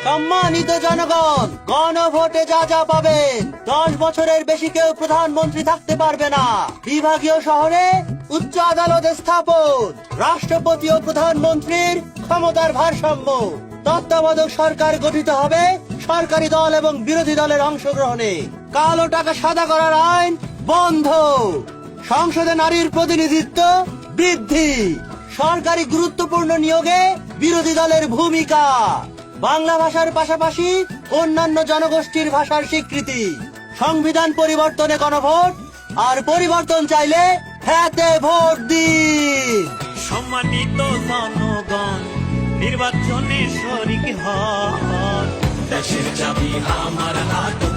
সম্মানিত জনগণ, গণভোটে যা যা পাবেন। 10 বছরের বেশি কেউ প্রধানমন্ত্রী থাকতে পারবে না। বিভাগীয় শহরে উচ্চ আদালত স্থাপন, রাষ্ট্রপতি ও প্রধানমন্ত্রীর ক্ষমতার ভারসাম্য, তত্ত্বাবধায়ক সরকার গঠিত হবে সরকারি দল এবং বিরোধী দলের অংশগ্রহণে। কালো টাকা সাদা করার আইন বন্ধ। সংসদে নারীর প্রতিনিধিত্ব বৃদ্ধি। সরকারি গুরুত্বপূর্ণ নিয়োগে বিরোধী দলের ভূমিকা। বাংলা ভাষার পাশাপাশি অন্যান্য জনগোষ্ঠীর ভাষার স্বীকৃতি। সংবিধান পরিবর্তনে গণভোট, আর পরিবর্তন চাইলে হ্যাঁতে ভোট দিন। সম্মানিত জনগণ, নির্বাচনে শরিক হন। দেশের চাবি আমার হাতে।